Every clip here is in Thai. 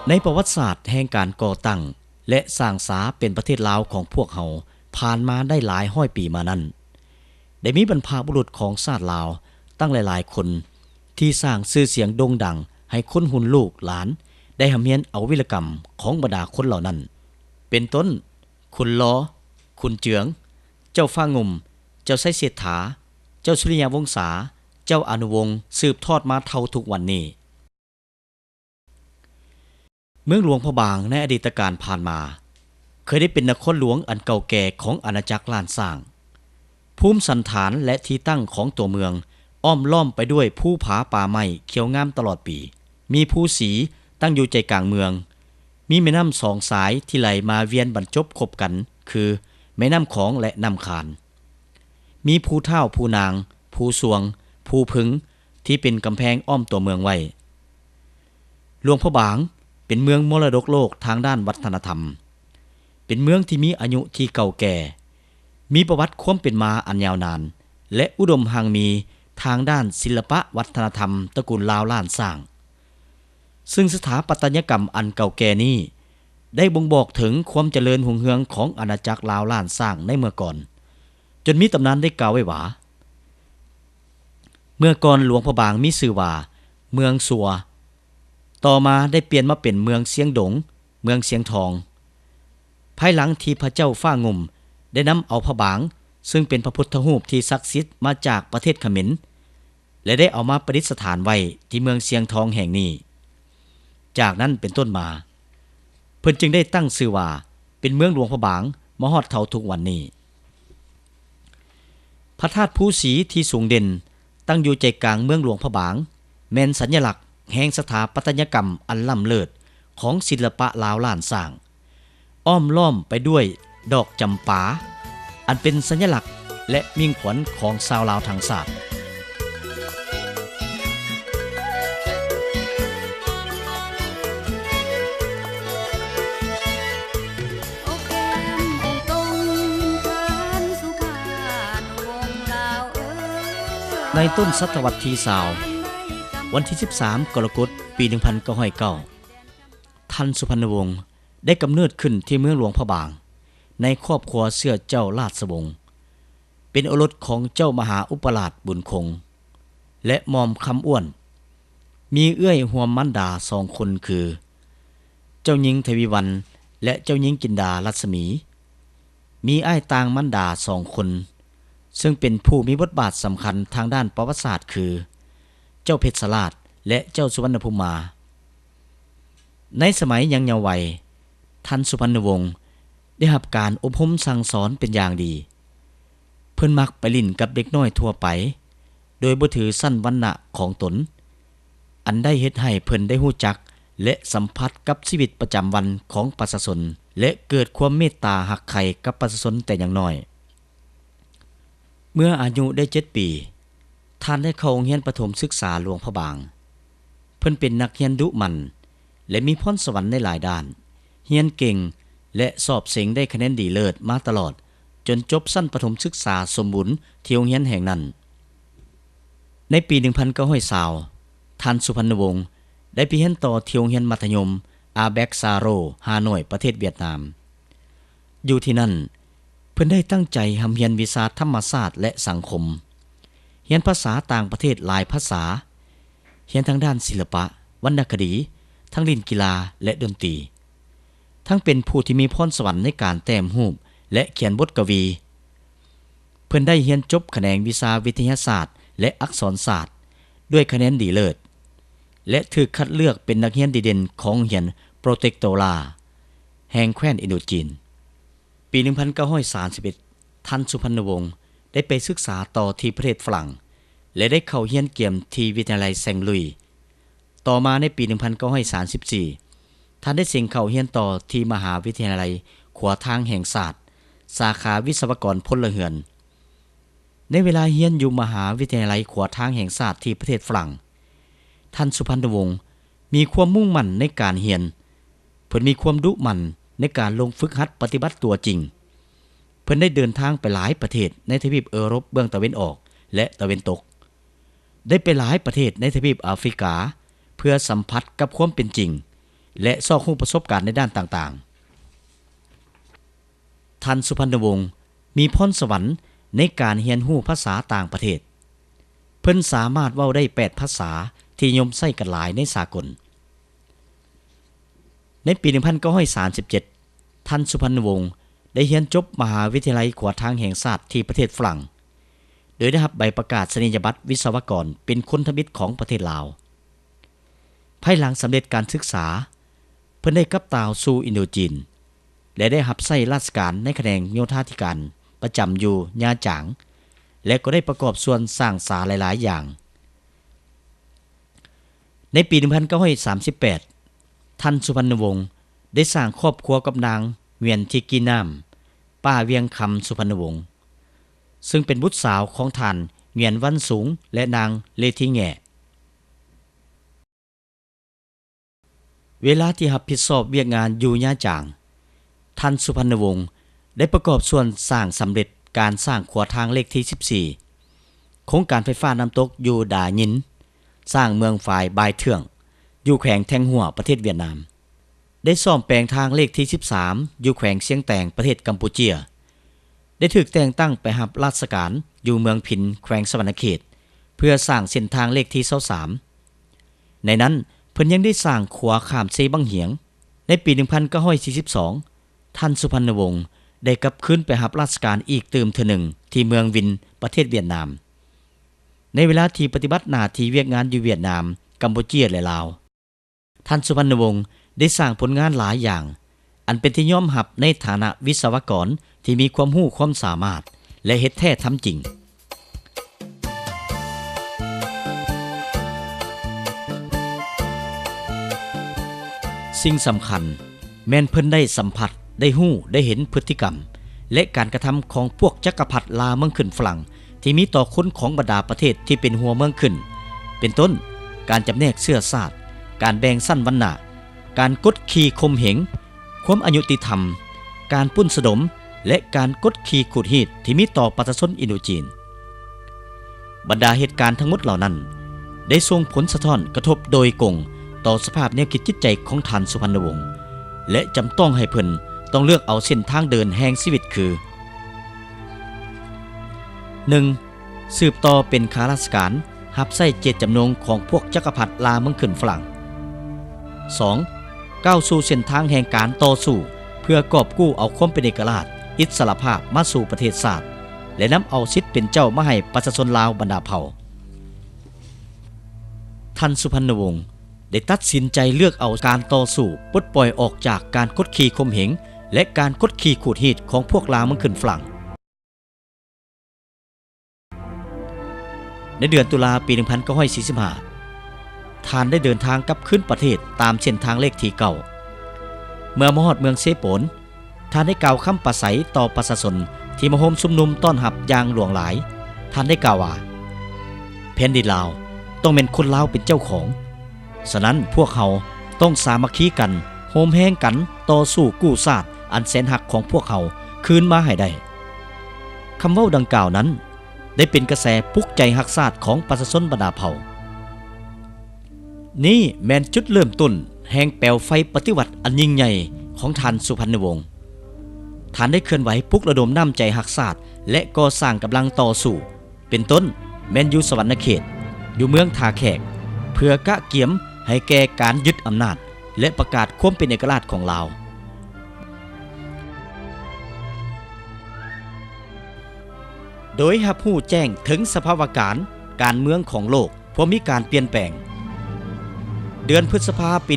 ในประวัติศาสตร์แห่งการก่อตั้งและสร้างสาเป็นประเทศลาวของพวกเฮาผ่านมาได้หลายร้อยปีมานั้นได้มีบรรพบุรุษของชาติลาวตั้งหลายๆคนที่สร้างชื่อเสียงโด่งดังให้คนหุ่นลูกหลานได้หำเฮียนเอาวิรกรรมของบรรดาคนเหล่านั้นเป็นต้นคุณล้อคุณเจืองเจ้าฟ้างมเจ้าไส้เศรษฐาเจ้าสุริยาวงศาเจ้าอนุวงศ์สืบทอดมาเท่าทุกวันนี้เมืองหลวงพระบางในอดีตการผ่านมาเคยได้เป็นนครหลวงอันเก่าแก่ของอาณาจักรล้านสร้างภูมิสันฐานและที่ตั้งของตัวเมืองอ้อมล้อมไปด้วยภูผาป่าไม้เขียวงามตลอดปีมีภูสีตั้งอยู่ใจกลางเมืองมีแม่น้ำสองสายที่ไหลมาเวียนบรรจบคบกันคือแม่น้ำของและน้ำขานมีภูเท่าภูนางภูสวงภูพึงที่เป็นกำแพงอ้อมตัวเมืองไว้หลวงพระบางเป็นเมืองมรดกโลกทางด้านวัฒนธรรมเป็นเมืองที่มีอายุที่เก่าแก่มีประวัติความเป็นมาอันยาวนานและอุดมหางมีทางด้านศิลปะวัฒนธรรมตระกูลลาวล้านสร้างซึ่งสถาปัตยกรรมอันเก่าแก่นี้ได้บ่งบอกถึงความเจริญรุ่งเรืองของอาณาจักรลาวล้านสร้างในเมื่อก่อนจนมีตำนานได้กล่าวไว้ว่าเมื่อก่อนหลวงพระบางมีชื่อว่าเมืองสัวต่อมาได้เปลี่ยนมาเป็นเมืองเสียงดงเมืองเสียงทองภายหลังที่พระเจ้าฟ้างมได้นำเอาพระบางซึ่งเป็นพระพุทธรูปที่ศักดิ์สิทธิ์มาจากประเทศเขมรและได้เอามาประดิษฐานไว้ที่เมืองเสียงทองแห่งนี้จากนั้นเป็นต้นมาเพิ่นจึงได้ตั้งชื่อว่าเป็นเมืองหลวงพระบางมาฮอดเท่าทุกวันนี้พระธาตุภูสีที่สูงเด่นตั้งอยู่ใจกลางเมืองหลวงพระบางแม่นสัญลักษณ์แห่งสถาปัตยกรรมอันล้ำเลิศของศิลปะลาวล้านสร้างอ้อมล้อมไปด้วยดอกจำปาอันเป็นสัญลักษณ์และมิ่งขวัญของชาวลาวทั้งชาติในต้นศตวรรษที่20วันที่13กรกฎาคมปี1909ท่านสุพรรณวงศ์ได้กำเนิดขึ้นที่เมืองหลวงพระบางในครอบครัวเสื้อเจ้าราชวงศ์เป็นโอรสของเจ้ามหาอุปราชบุญคงและหม่อมคำอ้วนมีเอื้อยห่วมมันดา2คนคือเจ้าหญิงทวีวรรณและเจ้าหญิงกินดารัศมีมีอ้ายต่างมันดา2คนซึ่งเป็นผู้มีบทบาทสำคัญทางด้านประวัติศาสตร์คือเจ้าเพชรสลาดและเจ้าสุวรรณภูมิมาในสมัยยังเยาว์วัยท่านสุพรรณวงศ์ได้รับการอบรมสั่งสอนเป็นอย่างดีเพิ่นมักไปลิ้นกับเด็กน้อยทั่วไปโดยบ่ถือสั้นวรรณะของตนอันได้เฮ็ดให้เพิ่นได้รู้จักและสัมผัสกับชีวิตประจำวันของประชาชนและเกิดความเมตตารักใคร่กับประชาชนแต่อย่างน้อยเมื่ออายุได้7 ปีท่านได้เข้าโรงเรียนประถมศึกษาหลวงพระบางเพิ่นเป็นนักเรียนดุมันและมีพรสวรรค์ในหลายด้านเรียนเก่งและสอบเสงได้คะแนนดีเลิศมาตลอดจนจบชั้นประถมศึกษาสมบูรณ์ที่โรงเรียนแห่งนั้นในปี1920ท่านสุพรรณวงศ์ได้ไปเรียนต่อที่โรงเรียนมัธยมอาแบกซาโรฮานอยประเทศเวียดนามอยู่ที่นั่นเพิ่นได้ตั้งใจหำเรียนวิชาธรรมศาสตร์และสังคมเรียนภาษาต่างประเทศหลายภาษาเรียนทางด้านศิลปะวรรณคดีทั้งเล่นกีฬาและดนตรีทั้งเป็นผู้ที่มีพรสวรรค์ในการแต้มรูปและเขียนบทกวีเพิ่นได้เรียนจบแขนงวิชาวิทยาศาสตร์และอักษรศาสตร์ด้วยคะแนนดีเลิศและถูกคัดเลือกเป็นนักเรียนดีเด่นของโรงเรียนโปรเตกโตราแห่งแคว้นอินโดจีนปี1931ท่านสุพรรณวงศ์ได้ไปศึกษาต่อที่ประเทศฝรั่งและได้เข้าเรียนเกียมที่วิทยาลัยแซงลุยต่อมาในปี1934ท่านได้เซ็งเข้าเรียนต่อที่มหาวิทยาลัยขวาทางแห่งศาสตร์สาขาวิศวกรพลเรือนในเวลาเรียนอยู่มหาวิทยาลัยขวาทางแห่งศาสตร์ที่ประเทศฝรั่งท่านสุพรรณวงศ์มีความมุ่งมั่นในการเรียนเพิ่นมีความดุมั่นในการลงฝึกหัดปฏิบัติตัวจริงเพิ่นได้เดินทางไปหลายประเทศในทวีปยุโรปเบื้องตะวันออกและตะวันตกได้ไปหลายประเทศในทวีปแอฟริกาเพื่อสัมผัสกับความเป็นจริง และซอกฮู้ประสบการณ์ในด้านต่างๆท่านสุพรรณวงศ์มีพรสวรรค์ในการเรียนรู้ภาษาต่างประเทศเพิ่นสามารถเว้าได้8ภาษาที่นิยมใช้กันหลายในสากลในปี 1937 ท่านสุพรรณวงศ์ได้เรียนจบมหาวิทยาลัยขวดทางแห่งชาติที่ประเทศฝรั่งโดยได้รับใบประกาศนียบัตรวิศวกรเป็นคนทมิตของประเทศลาวภายหลังสำเร็จการศึกษาเพิ่นได้กลับตาวสู่อินโดจีนและได้รับใช้ราชการในแขนงโยธาธิการประจำอยู่ญาจางและก็ได้ประกอบส่วนสร้างสาหลายๆอย่างในปี 1938 ท่านสุพรรณวงศ์ได้สร้างครอบครัวกับนางเวียนทิกีน้ำป้าเวียงคำสุพรรณวงศ์ซึ่งเป็นบุตรสาวของท่านเวียนวันสูงและนางเลทิแง่เวลาที่รับผิดชอบเวียกงานอยู่ญาจางท่านสุพรรณวงศ์ได้ประกอบส่วนสร้างสำเร็จการสร้างขวดทางเลขที่14โครงการไฟฟ้าน้ำตกอยู่ดายินสร้างเมืองฝ่ายบายเทื่องอยู่แขวงแทงหัวประเทศเวียดนามได้ซ่อมแปลงทางเลขที่13อยู่แขวงเชียงแตงประเทศกัมพูเชียได้ถูกแต่งตั้งไปรับราชการอยู่เมืองพินแขวงสวรรณเขตเพื่อสร้างเส้นทางเลขที่23ในนั้นเพิ่นยังได้สร้างขัวข้ามเซบังเหียงในปี 1942 ท่านสุพรรณวงศ์ได้กลับคืนไปรับราชการอีกเติมเทื่อหนึ่งที่เมืองวินประเทศเวียดนามในเวลาที่ปฏิบัติหน้าที่เวียกงานอยู่เวียดนามกัมพูเชียและลาวท่านสุพรรณวงศ์ได้สร้างผลงานหลายอย่างอันเป็นที่ยอมรับในฐานะวิศวกรที่มีความรู้ความสามารถและเฮ็ดแท้ทำจริงสิ่งสำคัญแม่นเพิ่นได้สัมผัสได้ฮู้ได้เห็นพฤติกรรมและการกระทำของพวกจักรพรรดิลาวเมืองขึ้นฝรั่งที่มีต่อคนของบรรดาประเทศที่เป็นหัวเมืองขึ้นเป็นต้นการจำแนกเชื้อชาติการแบ่งชั้นวรรณะการกดขี่ข่มเหงความอยุติธรรมการปุ้นสะดมและการกดขี่ขูดรีดที่มีต่อประชาชนอินโดจีนบรรดาเหตุการณ์ทั้งหมดเหล่านั้นได้ส่งผลสะท้อนกระทบโดยกงต่อสภาพแนวคิดจิตใจของท่านสุพรรณวงศ์และจำต้องให้เพิ่นต้องเลือกเอาเส้นทางเดินแห่งชีวิตคือ 1. สืบต่อเป็นข้าราชการรับใช้เจตจำนงของพวกจักรพรรดิลาวเมืองขึ้นฝรั่ง 2. ก้าวสู่เส้นทางแห่งการต่อสู้เพื่อกอบกู้เอาความเป็นเอกราชอิสรภาพมาสู่ประเทศชาติและนำเอาสิทธิ์เป็นเจ้ามาให้ประชาชนลาวบรรดาเผ่าท่านสุพรรณวงศ์ได้ตัดสินใจเลือกเอาการต่อสู้ปลดปล่อยออกจากการกดขี่ข่มเหงและการกดขี่ขูดรีดของพวกลาวเมืองขึ้นฝรั่งในเดือนตุลาปี 1945 ท่านได้เดินทางกลับขึ้นประเทศตามเส้นทางเลขที่เก่าเมื่อมาฮอดเมืองเซโปนท่านได้กล่าวคำปราศัยต่อประชาชนที่มาร่วมชุมนุมต้อนรับอย่างหลวงหลายท่านได้กล่าวว่าแผ่นดินลาวต้องเป็นคนลาวเป็นเจ้าของฉะนั้นพวกเขาต้องสามัคคีกันโฮมแห้งกันต่อสู้กู้ชาติอันแสนหักของพวกเขาคืนมาให้ได้คำเว้าดังกล่าวนั้นได้เป็นกระแสปลุกใจรักชาติของประชาชนบรรดาเผ่านี่แม่นจุดเริ่มต้นแห่งแปลวไฟปฏิวัติอันยิ่งใหญ่ของท่านสุพรรณวงศ์ท่านได้เคลื่อนไหวปลุกระดมน้ำใจรักชาติและก่อสร้างกำลังต่อสู้เป็นต้นแม่นอยู่สวรรณเขตอยู่เมืองท่าแขกเพื่อกะเกียมให้แก่การยึดอำนาจและประกาศความเป็นเอกราชของลาวโดยรับรู้แจ้งถึงสภาวะการเมืองของโลกพอมีการเปลี่ยนแปลงเดือนพฤษภาคมปี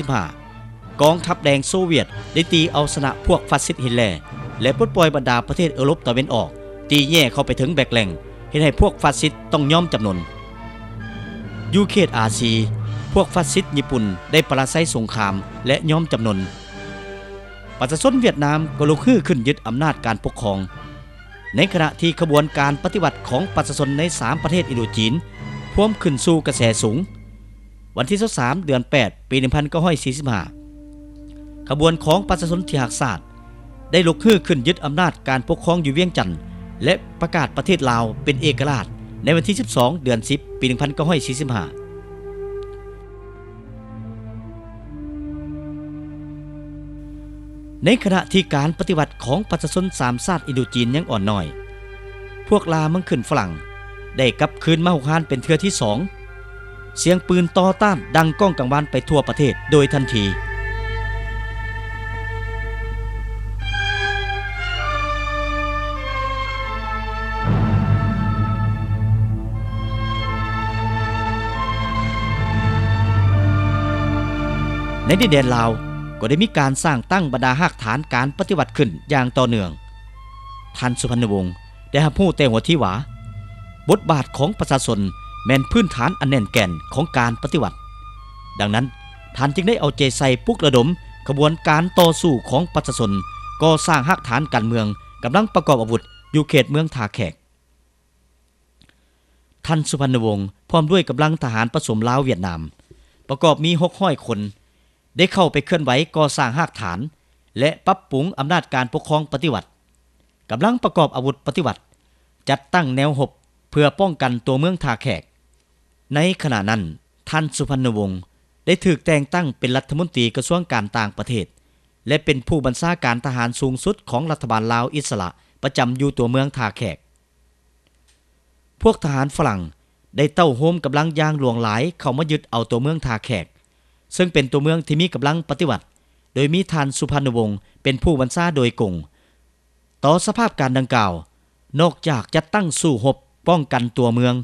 1945 กองทัพแดงโซเวียตได้ตีเอาชนะพวกฟาสซิสต์ฮิตเลอร์และปลดปล่อยบรรดาประเทศยุโรปตะวันออกตีแย่เข้าไปถึงแบกแหล่งเห็นให้พวกฟาสซิสต์ต้องยอมจำนนอยู่เขตอาซีพวกฟาสซิสต์ญี่ปุ่นได้ปราศัยสงครามและยอมจำนนประชาชนเวียดนามก็ลุกขึ้นยึดอำนาจการปกครองในขณะที่ขบวนการปฏิวัติของประชาชนใน3ประเทศอินโดจีนพ่วงขึ้นสู่กระแสสูงวันที่23เดือน8ปี 1945 ขบวนของประชาชนที่รักชาติได้ลุกขึ้นยึดอำนาจการปกครองอยู่เวียงจันทน์และประกาศประเทศลาวเป็นเอกราชในวันที่12เดือน10ปี 1945 ในขณะที่การปฏิวัติของประชาชนสามชาติอินโดจีนยังอ่อนน้อยพวกลามังขึ้นฝรั่งได้กลับคืนมาหุกฮานเป็นเทื่อที่สองเสียงปืนต่อต้านดังก้องกังวานไปทั่วประเทศโดยทันทีในดินแดนลาวก็ได้มีการสร้างตั้งบรรดาหากฐานการปฏิวัติขึ้นอย่างต่อเนื่องท่านสุพรรณวงศ์ได้รับรู้แต่หัวที่ว่าบทบาทของประชาชนแม่นพื้นฐานอันแน่นแก่นของการปฏิวัติดังนั้นท่านจึงได้เอาใจใส่ปลุกระดมขบวนการต่อสู้ของประชาชนก่อสร้างหากฐานการเมืองกำลังประกอบอาวุธอยู่เขตเมืองท่าแขกท่านสุพรรณวงศ์พร้อมด้วยกำลังทหารผสมลาวเวียดนามประกอบมี600 คนได้เข้าไปเคลื่อนไหวก่อสร้างหากฐานและปรับปรุงอำนาจการปกครองปฏิวัติกำลังประกอบอาวุธปฏิวัติจัดตั้งแนวหบเพื่อป้องกันตัวเมืองท่าแขกในขณะนั้นท่านสุพรรณวงศ์ได้ถูกแต่งตั้งเป็นรัฐมนตรีกระทรวงการต่างประเทศและเป็นผู้บัญชาการทหารสูงสุดของรัฐบาลลาวอิสระประจำอยู่ตัวเมืองท่าแขกพวกทหารฝรั่งได้เต้าโฮมกำลังย่างหลวงหลายเข้ามายึดเอาตัวเมืองท่าแขกซึ่งเป็นตัวเมืองที่มีกำลังปฏิวัติโดยมีท่านสุพรรณวงศ์เป็นผู้บัญชาโดยกงต่อสภาพการดังกล่าวนอกจากจะตั้งสู้รบป้องกันตัวเมือง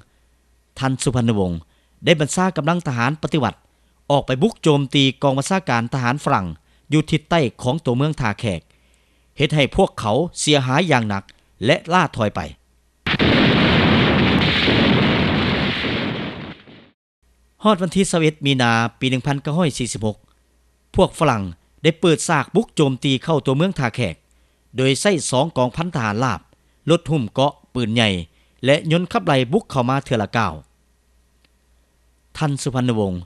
ท่านสุพรรณวงศ์ได้บัญชากำลังทหารปฏิวัติออกไปบุกโจมตีกองบัญชาการทหารฝรั่งอยู่ทิศใต้ของตัวเมืองท่าแขกเฮ็ดให้พวกเขาเสียหายอย่างหนักและล่าถอยไปฮอดวันที่21 มีนาปี 1946 พวกฝรั่งได้เปิดฉากบุกโจมตีเข้าตัวเมืองท่าแขกโดยใช้2 กองพันทหารลาบรถหุ้มเกาะปืนใหญ่และยนต์ขับไล่บุกเข้ามาเทื่อละก้าวท่านสุพรรณวงศ์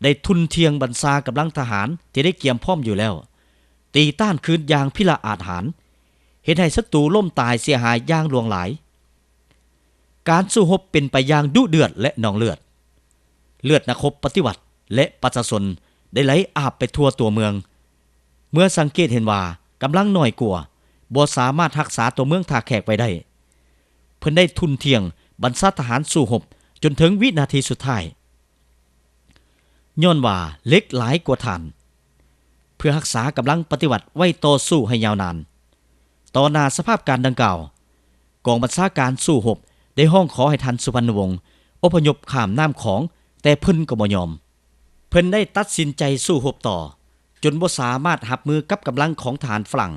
ได้ทุนเทียงบัญชากำลังทหารที่ได้เกียมพร้อมอยู่แล้วตีต้านคืนอย่างพิละอาจหาญเฮ็ดให้ศัตรูล่มตายเสียหายอย่างหลวงหลายการสู้รบเป็นไปอย่างดุเดือดและนองเลือดนักรบปฏิวัติและประชาชนได้ไหลอาบไปทั่วตัวเมืองเมื่อสังเกตเห็นว่ากำลังน้อยกว่าบ่สามารถรักษาตัวเมืองท่าแขกไว้ได้เพิ่นได้ทุนเทียงบัญชาทหารสู้รบจนถึงวินาทีสุดท้ายย้อนว่าเล็กหลายกว่าฐานเพื่อรักษากำลังปฏิวัติไว้ต่อสู้ให้ยาวนานต่อหน้าสภาพการดังกล่าวกองบัญชาการสู้รบได้ห้องขอให้ท่านสุพรรณวงศ์อพยพข้ามน้ำของแต่เพิ่นก็บ่ยอมเพิ่นได้ตัดสินใจสู้รบต่อจนบ่สามารถรับมือกับกำลังของทหารฝรั่ง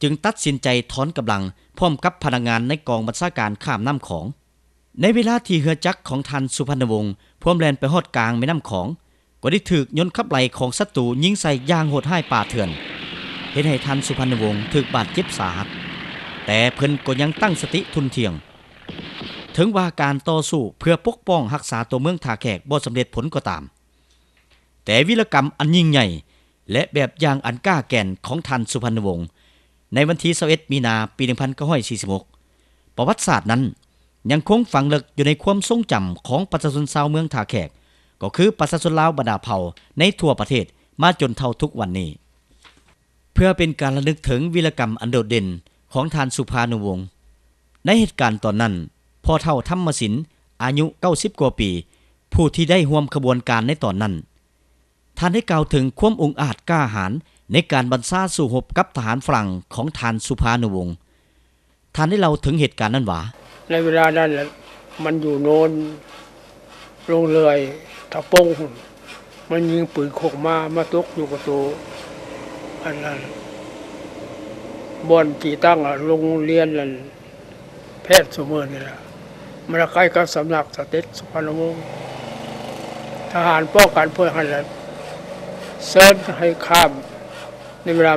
จึงตัดสินใจถอนกำลังพร้อมกับพนักงานในกองบัญชาการข้ามน้ำของในเวลาที่เรือจักรของท่านสุพรรณวงศ์พร้อมแล่นไปฮอดกลางแม่น้ำของก็ได้ถูกยนต์ขับไล่ของศัตรูยิงใส่อย่างโหดร้ายป่าเถื่อนเฮ็ดให้ท่านสุพรรณวงศ์ถูกบาดเจ็บสาหัสแต่เพิ่นก็ยังตั้งสติทุนเทียงถึงว่าการต่อสู้เพื่อปกป้องรักษาตัวเมืองท่าแขกบ่สำเร็จผลก็ตามแต่วีรกรรมอันยิ่งใหญ่และแบบอย่างอันกล้าแก่นของท่านสุพรรณวงศ์ในวันที่21 มีนาปี 1946 ประวัติศาสตร์นั้นยังคงฝังลึกอยู่ในความทรงจำของประชาชนชาวเมืองท่าแขกก็คือประชาชนลาวบรรดาเผ่าในทั่วประเทศมาจนเท่าทุกวันนี้เพื่อเป็นการระลึกถึงวีรกรรมอันโดดเด่นของท่านสุพรรณวงศ์ในเหตุการณ์ตอนนั้นพ่อเฒ่าธรรมศิลป์อายุ90 กว่าปีผู้ที่ได้ร่วมขบวนการในตอนนั้นท่านได้กล่าวถึงความองอาจกล้าหาญในการบัญชาสู้รบกับทหารฝรั่งของท่านสุพรรณวงศ์ท่านได้เล่าถึงเหตุการณ์นั้นว่าในเวลานั้นมันอยู่โนนลงเลยตะปงมันยิงปืนโคกมาตกอยู่กับตัวอันนั้นบอนที่ตั้งโรงเรียนนั่นแพทย์สมอนี่แหละมันใกล้กับสำนักสเต็กสุพรรณวงศ์ทหารป้องกันเพื่อให้เซิร์ชให้ข้ามในเวลา